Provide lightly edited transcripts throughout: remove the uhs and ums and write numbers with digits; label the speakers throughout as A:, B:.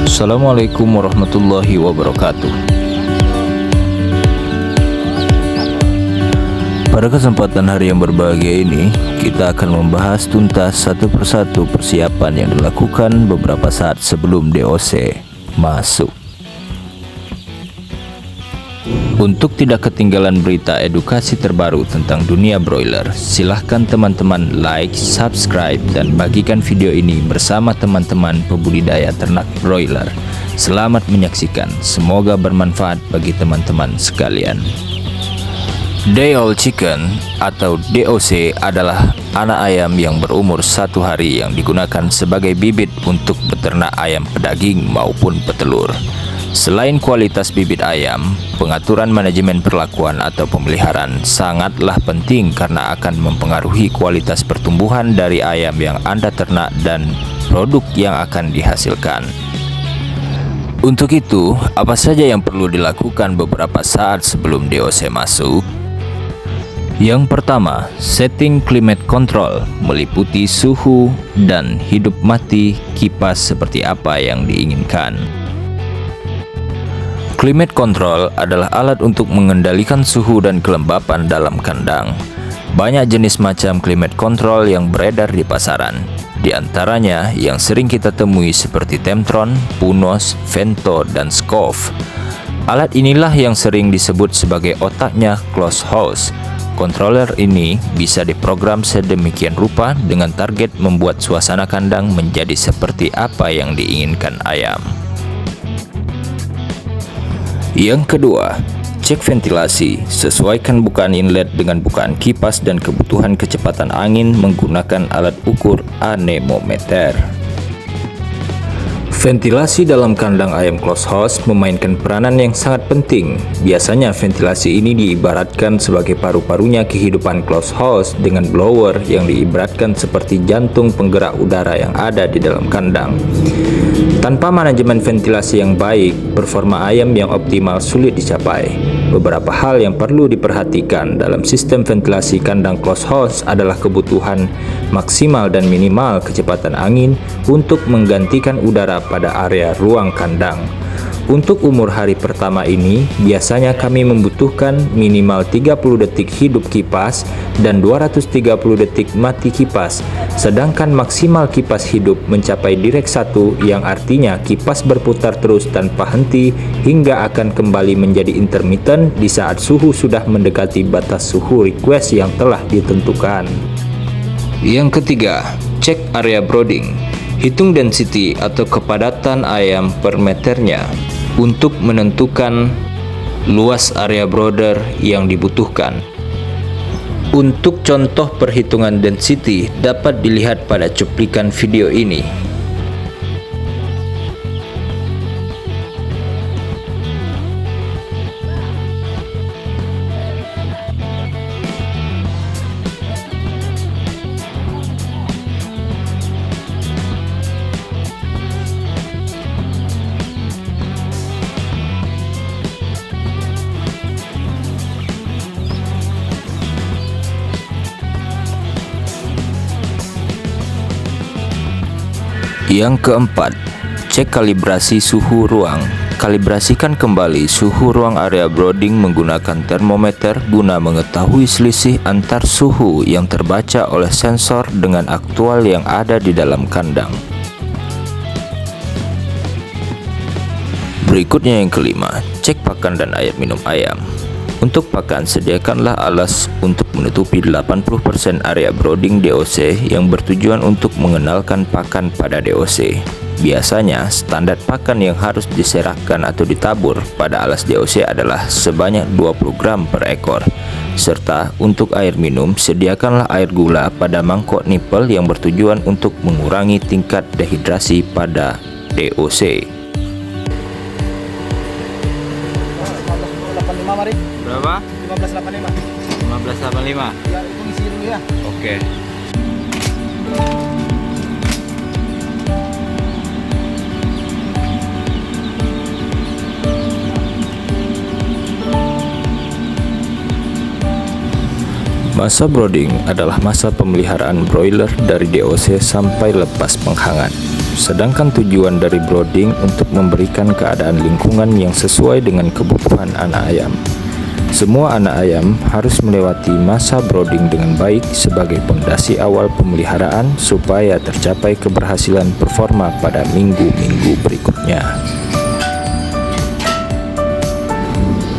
A: Assalamualaikum warahmatullahi wabarakatuh. Pada kesempatan hari yang berbahagia ini, kita akan membahas tuntas satu persatu persiapan yang dilakukan beberapa saat sebelum DOC masuk. Untuk tidak ketinggalan berita edukasi terbaru tentang dunia broiler, silahkan teman-teman like, subscribe, dan bagikan video ini bersama teman-teman pembudidaya ternak broiler. Selamat menyaksikan, semoga bermanfaat bagi teman-teman sekalian. Day old chicken atau DOC adalah anak ayam yang berumur 1 hari yang digunakan sebagai bibit untuk beternak ayam pedaging maupun petelur. Selain kualitas bibit ayam, pengaturan manajemen perlakuan atau pemeliharaan sangatlah penting karena akan mempengaruhi kualitas pertumbuhan dari ayam yang Anda ternak dan produk yang akan dihasilkan. Untuk itu, apa saja yang perlu dilakukan beberapa saat sebelum DOC masuk? Yang pertama, setting climate control meliputi suhu dan hidup mati kipas seperti apa yang diinginkan. Climate control adalah alat untuk mengendalikan suhu dan kelembapan dalam kandang. Banyak jenis macam climate control yang beredar di pasaran. Di antaranya yang sering kita temui seperti Temptron, Punos, Vento, dan Skov. Alat inilah yang sering disebut sebagai otaknya closed house. Controller ini bisa diprogram sedemikian rupa dengan target membuat suasana kandang menjadi seperti apa yang diinginkan ayam. Yang kedua, cek ventilasi. Sesuaikan bukaan inlet dengan bukaan kipas dan kebutuhan kecepatan angin menggunakan alat ukur anemometer. Ventilasi dalam kandang ayam closed house memainkan peranan yang sangat penting. Biasanya ventilasi ini diibaratkan sebagai paru-parunya kehidupan closed house dengan blower yang diibaratkan seperti jantung penggerak udara yang ada di dalam kandang. Tanpa manajemen ventilasi yang baik, performa ayam yang optimal sulit dicapai. Beberapa hal yang perlu diperhatikan dalam sistem ventilasi kandang closed house adalah kebutuhan maksimal dan minimal kecepatan angin untuk menggantikan udara pada area ruang kandang. Untuk umur hari pertama ini, biasanya kami membutuhkan minimal 30 detik hidup kipas dan 230 detik mati kipas, sedangkan maksimal kipas hidup mencapai direct 1 yang artinya kipas berputar terus tanpa henti hingga akan kembali menjadi intermittent di saat suhu sudah mendekati batas suhu request yang telah ditentukan. Yang ketiga, cek area brooding. Hitung density atau kepadatan ayam per meternya untuk menentukan luas area brooder yang dibutuhkan. Untuk contoh perhitungan density dapat dilihat pada cuplikan video ini. Yang keempat, cek kalibrasi suhu ruang. Kalibrasikan kembali suhu ruang area brooding menggunakan termometer guna mengetahui selisih antar suhu yang terbaca oleh sensor dengan aktual yang ada di dalam kandang. Berikutnya yang kelima, cek pakan dan air minum ayam. Untuk pakan, sediakanlah alas untuk menutupi 80% area brooding DOC yang bertujuan untuk mengenalkan pakan pada DOC. Biasanya, standar pakan yang harus diserahkan atau ditabur pada alas DOC adalah sebanyak 20 gram per ekor. Serta untuk air minum, sediakanlah air gula pada mangkok nipple yang bertujuan untuk mengurangi tingkat dehidrasi pada DOC.
B: Berapa?
C: 1585.
B: 1585.
C: Ya, itu isi dulu ya.
B: Oke.
A: Masa brooding adalah masa pemeliharaan broiler dari DOC sampai lepas penghangat. Sedangkan tujuan dari brooding untuk memberikan keadaan lingkungan yang sesuai dengan kebutuhan anak ayam. Semua anak ayam harus melewati masa brooding dengan baik sebagai pondasi awal pemeliharaan supaya tercapai keberhasilan performa pada minggu-minggu berikutnya.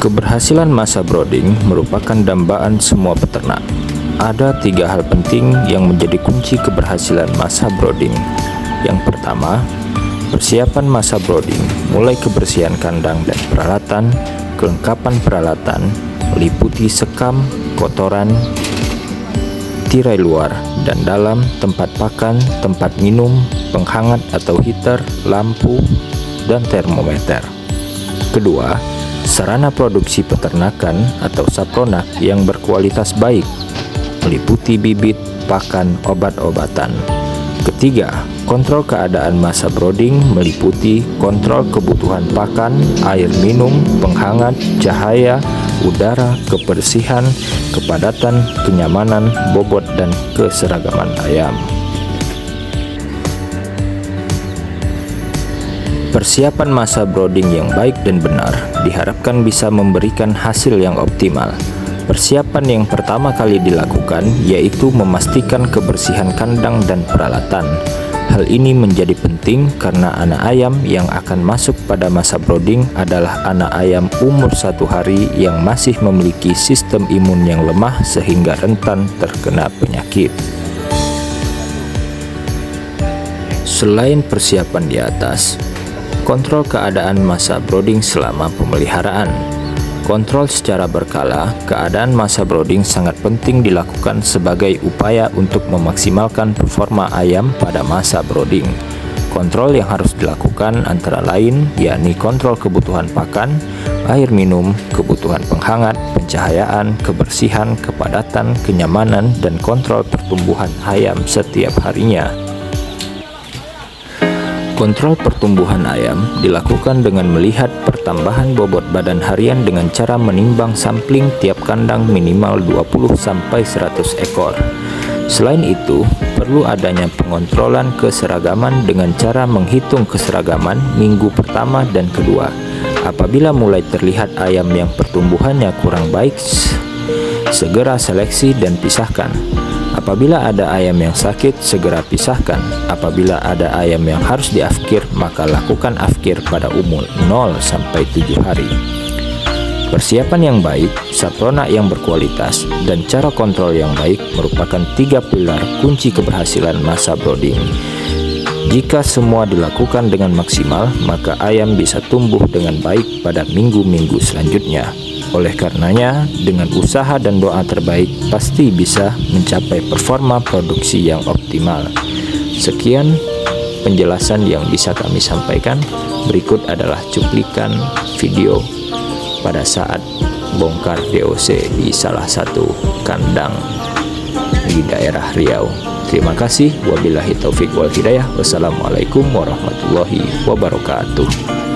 A: Keberhasilan masa brooding merupakan dambaan semua peternak. Ada 3 hal penting yang menjadi kunci keberhasilan masa brooding. Yang pertama, persiapan masa brooding, mulai kebersihan kandang dan peralatan, kelengkapan peralatan, meliputi sekam, kotoran, tirai luar dan dalam, tempat pakan, tempat minum, penghangat atau heater, lampu, dan termometer. Kedua, sarana produksi peternakan atau sapronak yang berkualitas baik, meliputi bibit, pakan, obat-obatan. Ketiga, kontrol keadaan masa brooding meliputi kontrol kebutuhan pakan, air minum, penghangat, cahaya, udara, kebersihan, kepadatan, kenyamanan, bobot, dan keseragaman ayam. Persiapan masa brooding yang baik dan benar diharapkan bisa memberikan hasil yang optimal. Persiapan yang pertama kali dilakukan yaitu memastikan kebersihan kandang dan peralatan. Hal ini menjadi penting karena anak ayam yang akan masuk pada masa brooding adalah anak ayam umur 1 hari yang masih memiliki sistem imun yang lemah sehingga rentan terkena penyakit. Selain persiapan di atas, kontrol keadaan masa brooding selama pemeliharaan. Kontrol secara berkala, keadaan masa brooding sangat penting dilakukan sebagai upaya untuk memaksimalkan performa ayam pada masa brooding. Kontrol yang harus dilakukan antara lain yakni kontrol kebutuhan pakan, air minum, kebutuhan penghangat, pencahayaan, kebersihan, kepadatan, kenyamanan, dan kontrol pertumbuhan ayam setiap harinya. Kontrol pertumbuhan ayam dilakukan dengan melihat pertambahan bobot badan harian dengan cara menimbang sampling tiap kandang minimal 20-100 ekor. Selain itu, perlu adanya pengontrolan keseragaman dengan cara menghitung keseragaman minggu pertama dan kedua. Apabila mulai terlihat ayam yang pertumbuhannya kurang baik, segera seleksi dan pisahkan. Apabila ada ayam yang sakit, segera pisahkan. Apabila ada ayam yang harus diafkir, maka lakukan afkir pada umur 0-7 hari. Persiapan yang baik, saprona yang berkualitas, dan cara kontrol yang baik merupakan 3 pilar kunci keberhasilan masa brooding. Jika semua dilakukan dengan maksimal, maka ayam bisa tumbuh dengan baik pada minggu-minggu selanjutnya. Oleh karenanya, dengan usaha dan doa terbaik, pasti bisa mencapai performa produksi yang optimal. Sekian penjelasan yang bisa kami sampaikan. Berikut adalah cuplikan video pada saat bongkar DOC di salah satu kandang di daerah Riau. Terima kasih. Wabillahi taufik wal hidayah. Wassalamualaikum warahmatullahi wabarakatuh.